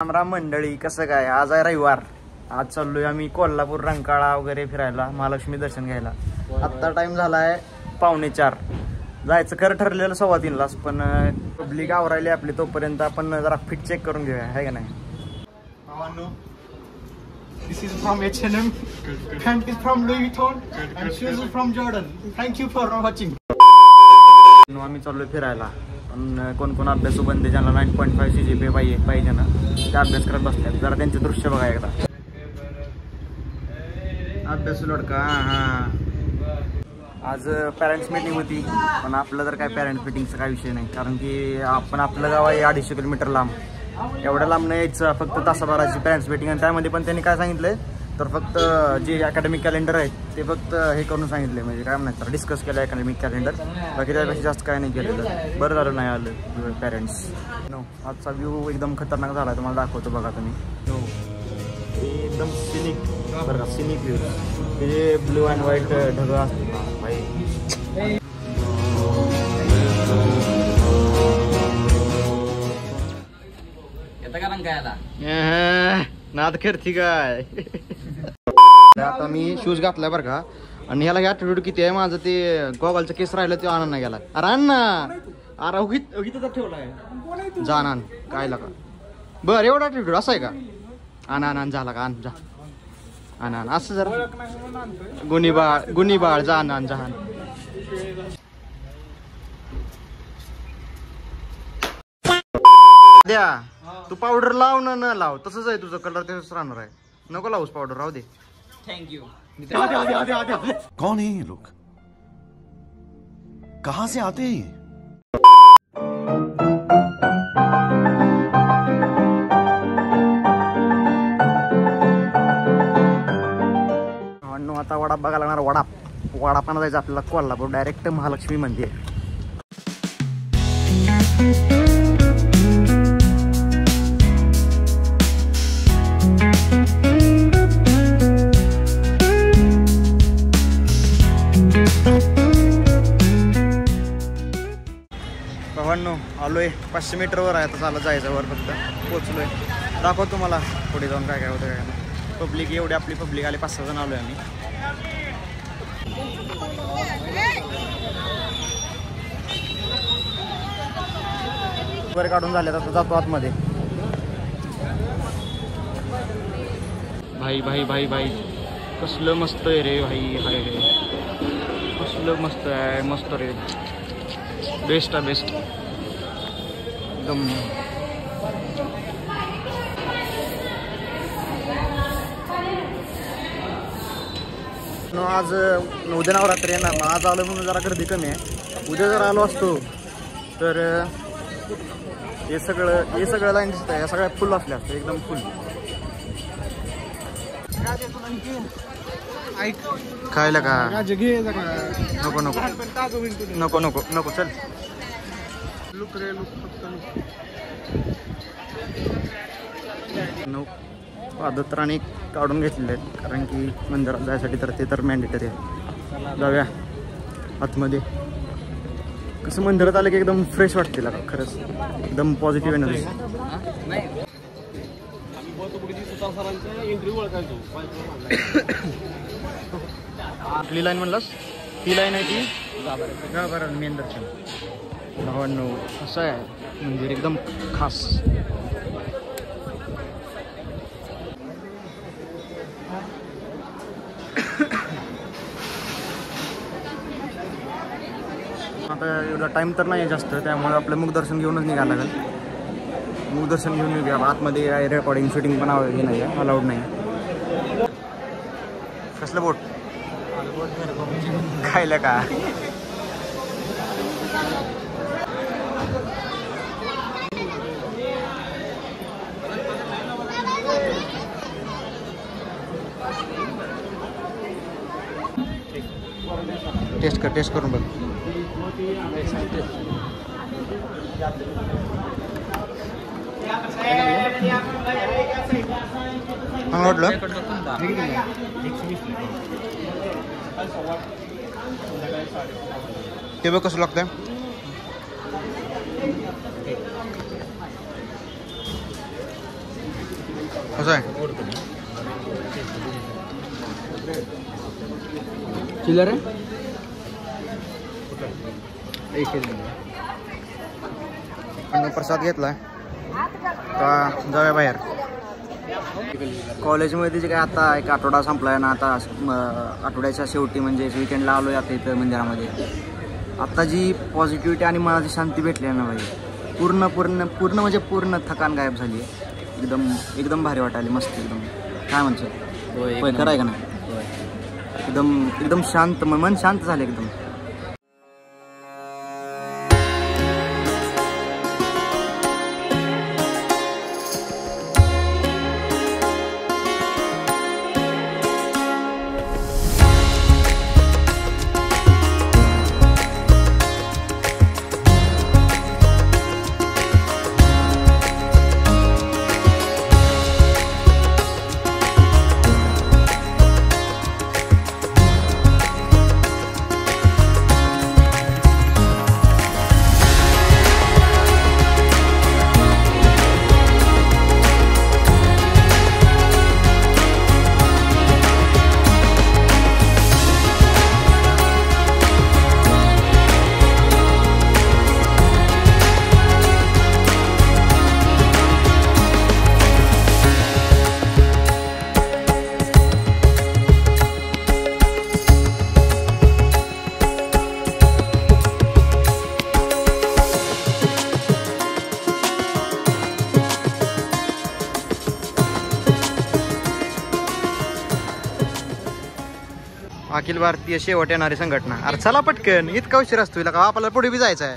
राम मंडळी, कसं काय? आज आहे रविवार. आज चाललोय आम्ही कोल्हापूर रंकाळा वगैरे फिरायला, महालक्ष्मी दर्शन घ्यायला. आत्ता टाइम झालाय 3:45. जायचं खरं ठरलेलं 3:15लाच, पण पब्लिक आवरायली आपली. तोपर्यंत आपण जरा फिट चेक करून घेऊया, आहे का नाही? This is from H&M, pant is from Louis Vuitton, and shoes is from Jordan. Thank you for watching. आम्ही चाललोय फिरायला, पण कोण कोण अभ्यासू बंदे, ज्यांना 9.5 CGPA पाहिजे ना, ते अभ्यास करत बसतात. जरा त्यांचे दृश्य बघा एकदा. अभ्यासू लडका. आज पॅरेंट्स मीटिंग होती, पण आपलं तर काय पॅरेंट्स मीटिंगचा काय विषय नाही, कारण की आपण आपलं गाव आहे 250 किलोमीटर लांब. एवढ्या लांब नाही यायचं, फक्त तासाभराची पॅरेंट्स मीटिंग. आणि त्यामध्ये पण त्यांनी काय सांगितलंय, तर फक्त जे अकॅडमिक कॅलेंडर आहे ते फक्त हे करून सांगितले, म्हणजे काय म्हणतात, डिस्कस केलं अकॅडमिक कॅलेंडर. बाकी त्यापेक्षा जास्त काय नाही केलेलं. बरं झालं नाही आलं पॅरेंट्स. नो, आजचा व्ह्यू एकदम खतरनाक झाला, तुम्हाला दाखवतो बघा तुम्ही. नो, एकदम सिनिक, बरं का, सिनिक व्ह्यू. ते ब्लू अँड व्हाईट ढग असतात भाई. नाद करती काय. आता मी शूज घातलाय बरं का, आणि ह्याला ॲटिट्यूड किती आहे माझं. ते गॉगलचं केस राहिलं ते आणून नाही गेला. अरे आण ना, अरे उगीत ठेवलाय. जा ना, काय लागा. बरं, एवढा ॲटिट्यूड असं आहे का? आण झाला का? आण जा, आण असं जरा गुन्ही बाळ जा आण जा. द्या तू पावडर लाव ना, न लाव तसंच आहे तुझं. कलर तसंच राहणार आहे. नको लावूस पावडर, राहू दे. थँक्यू. कौन है ये लोग? कहां से आते हैं ये? आता वडाप बघायला लागणार. वडापानं जायचं आपल्याला कोल्हापूर, डायरेक्ट महालक्ष्मी मंदिर. भावांनो, आलोय 500 मीटरवर आहे. आता चालत जायचं वर, फक्त पोचलोय. दाखवतो तुम्हाला पुढे जाऊन काय काय होतं काय नाही. पब्लिक एवढी आपली पब्लिक आली, 5-6 जण आलोय आम्ही. वर काढून झाले, आता जातो आतमध्ये. भाई भाई भाई भाई, कसलं मस्त आहे रे भाई. हाय रे, कसलं मस्त आहे. मस्त रे, बेस्ट आहे, बेस्ट एकदम. आज उद्या नवरात्री येणार ना. आज आलो म्हणून जरा गर्दी कमी आहे. उद्या जर आलो असतो तर हे सगळं लाईन दिसत आहे, या सगळ्या फुल असल्या असतं, एकदम फुल. खायला का? नको नको नको नको नको, चल. लुक रे लुक, पादत्राणे काढून घेतलेले आहेत, कारण की मंदिरात जायसाठी तर ते तर मॅन्डेटरी आहे. जाऊया आतमध्ये. कसं मंदिरात आलं की एकदम फ्रेश वाटते का, खरंच एकदम पॉझिटिव्ह एनर्जी. कुठली लाईन म्हणलास? ती लाईन आहे ती गाभारण मेन दर्शन. भावांनो, असं आहे मंदिर एकदम खास. आता एवढा टाइम तर नाही जास्त, त्यामुळे आपलं मुखदर्शन घेऊनच निघायला लागेल. मुखदर्शन घेऊन निघूया. आतमध्ये रेकॉर्डिंग शूटिंग पण हे नाही आहे, अलाउड नाही. कसलं बोट खायला का? टेस्ट करून बघ. वाटलं ते बघ कसं लागतंय. कसं आहे चिल्लर आहे प्रसाद घेतलाय जाऊया बाहेर. कॉलेजमध्ये जे काय आता एक आठवडा संपलाय ना, आता आठवड्याच्या शेवटी म्हणजे विकेंडला आलोय आता इथं मंदिरामध्ये. आता जी पॉझिटिव्हिटी आणि मनाची शांती भेटली आहे ना भाई, पूर्ण म्हणजे पूर्ण थकान गायब झाली आहे. एकदम भारी वाटायला मस्त एकदम. काय म्हणतो होय खरं आहे का नाही? एकदम शांत मन शांत झालं एकदम. अखिल भारतीय शेवट येणारी संघटना. अरे चला पटकन, इतका उशीर असतो का? आपल्याला पुढे बी जायचं आहे.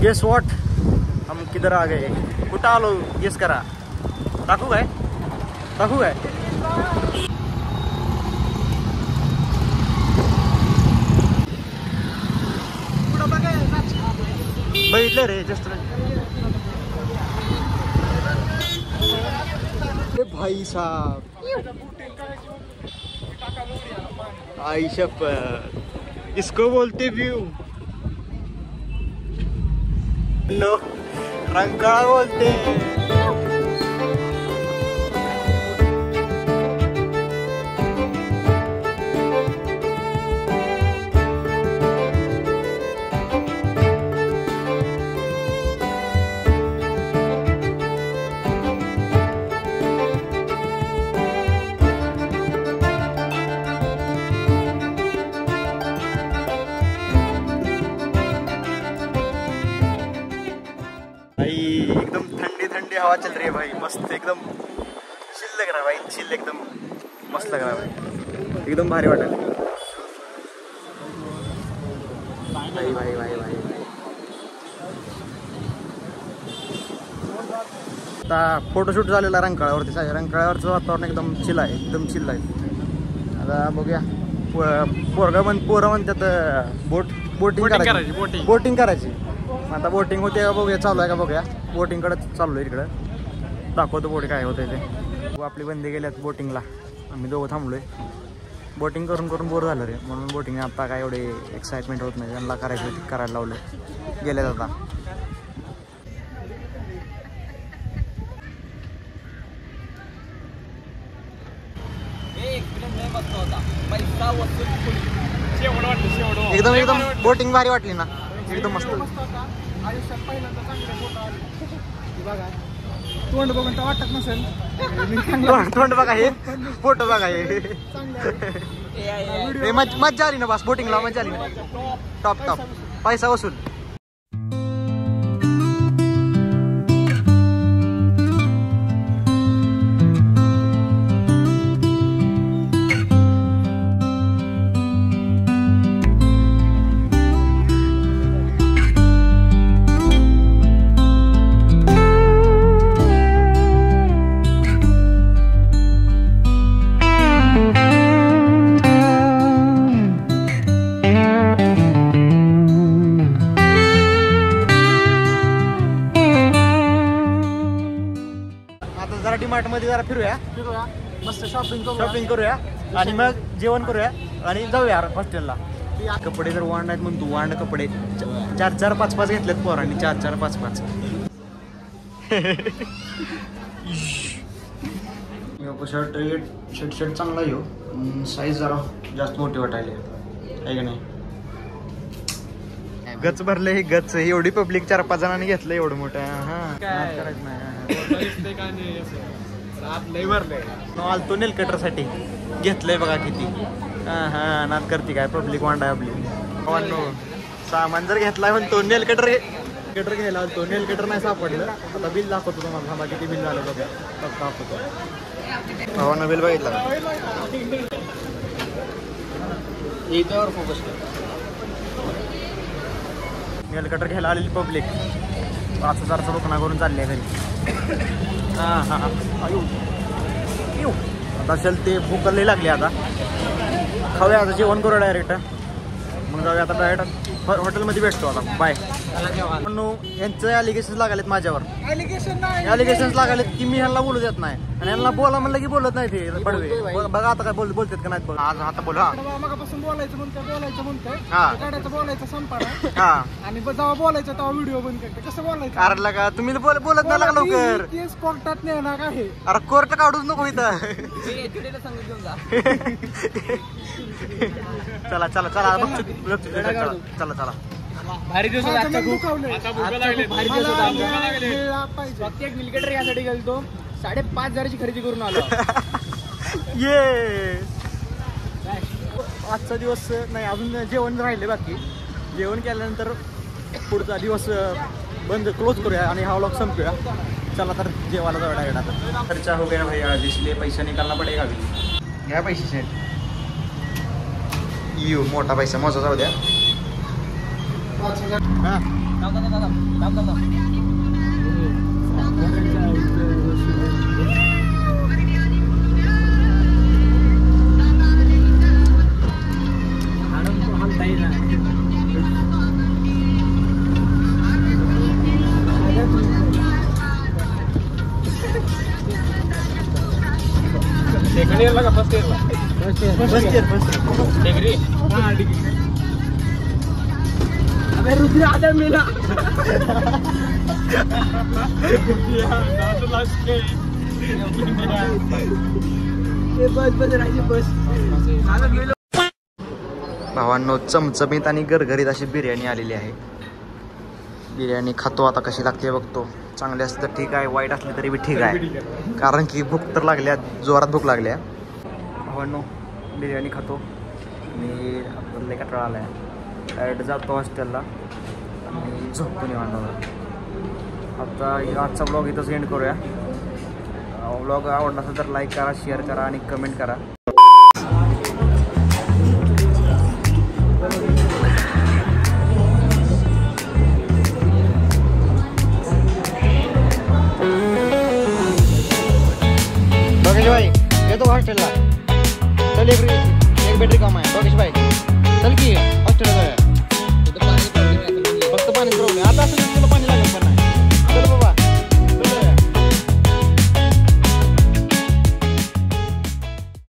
गेस वॉट, हम किधर आ गए? कुठं आलो गेस करा. टाकू काय? बघितलं रे जस्ट भाई साहब. आई शपथ, इसको बोलते व्यू. लो रंकाळा बोलते. एकदम ठंडी हवा चल रही है भाई. मस्त एकदम चिल लग रहा है भाई. चिल एकदम मस्त लग रहा है भाई. एकदम भारी वाटेल भाई. आता फोटोशूट झालेला रंकाळ्यावरती. रंकाळ्यावरचं वातावरण एकदम चिल आहे. आता बघूया. पोरं म्हणतात बोटिंग करायची. आता बोटिंग होते का बघूया, चालू आहे का बघूया. बोटिंगकडे चाललो इकडं, दाखवतो बोट काय होतं ते. आपली बंदी गेल्यात बोटिंगला, आम्ही दोघं थांबलोय. बोटिंग करून बोर झालं रे, म्हणून बोटिंग आता काय एवढे एक्साइटमेंट होत नाही. त्यांना करायला लावलं, गेले आता. एकदम बोटिंग भारी वाटली ना, एकदम मस्त. तोंड बघून तर वाटत नसेल. तोंड बघा, हे फोटो बघा. हे मज्जा आली ना बस. बोटिंगला मज्जा आली ना. टॉप पैसा वसूल. डीमार्ट मध्ये जरा फिरूया, मस्त शॉपिंग करूया आणि मग जेवण करूया आणि जाऊया हॉस्टेलला. कपडे जर वांड आहेत म्हणतो वांड कपडे 4-4, 5-5 घेतलेत पोरांनी 4-4, 5-5. शर्ट चांगला येऊ साईज जरा जास्त मोठी वाटायला आहे का नाही. गच भरले गच एवढी पब्लिक 4-5 जणांनी घेतलं एवढं मोठं. हा करायचं नाही आलतो नेल कटर साठी घेतलंय बघा किती. हा नाद करते काय पब्लिक वांडा आहे आपली. सामान जर घेतलाय म्हणतो नेल कटर घ्यायला आलतो नेल कटर नाही सापडलं. आता बिल दाखवतो तुम्हाला थांबा किती बिल झालं बघा. दाखवतो भावानं बिल बघितलं याच्यावर फोकस कर. नेल कटर घ्यायला आलेली पब्लिक 5,000चा दुकाना करून चालली आहे घरी. आता असेल ते भूक लई लागली आता खाऊया आता जेवण करू डायरेक्ट मग जाऊया आता डायरेक्ट हॉटेलमध्ये भेटतो आता बाय. यांचं ॲलिगेशन्स लागलेत माझ्यावर. ॲलिगेशन्स लागलेत की मी ह्यांना बोलू देत नाही आणि ह्यांना बोला म्हणलं की बोलत नाही ते पडवे. बघा आता काय बोलतात का नाही. आज आता बोल. मगापासून बोलायचं म्हणतोय हा बोलायचं संपाडा हा आणि जेव्हा बोलायचं तेव्हा व्हिडिओ बंद करते. कसं बोलायचं अरे का तुम्ही बोलत नाही लागा लवकर. तेच कोर्टात नेणार आहे. अरे कोर्ट काढूच नको इथं. चला चला चला चला चला भारी दिवस फक्त एक मिलकेटर यासाठी गेलतो 5,500ची खरेदी करून आलो. ये आजचा दिवस नाही अजून जेवण राहिले बाकी. जेवण केल्यानंतर पुढचा दिवस बंद क्लोज करूया आणि हा व्लॉग संपूया. चला तर जेवायला जाऊया डायरेक्ट. आता खर्चा हो गया भैया जिसलिए पैसा निकालना पडेगा अभी. घ्या पैसे सेट यू मोठा पैसा मोजा जाऊ द्या. सेकंड इयरला का फर्स्ट इयरला? First year degree. हा डिग्री. अबे रुद्र आदर मेला. भावांनो चमचमीत आणि गरगरीत अशी बिर्याणी आलेली आहे. बिर्याणी खातो आता कशी लागते बघतो. चांगली असली तर ठीक आहे वाईट असली तरी बी ठीक आहे कारण की भूक तर लागल्या जोरात भूक लागल्या. भावांनो बिर्याणी खातो आणि आपल्याला कटाळा आला आहे. डायरेक्ट जातो हॉस्टेलला आणि झोपतो निवांत. आता आजचा ब्लॉग इथंच एंड करूया. ब्लॉग आवडला असेल तर लाईक करा शेअर करा आणि कमेंट करा. भाई येतो हॉस्टेलला. चल एक बॅटरी काम आहे. भाई चल की हॉस्टेलला जाऊया.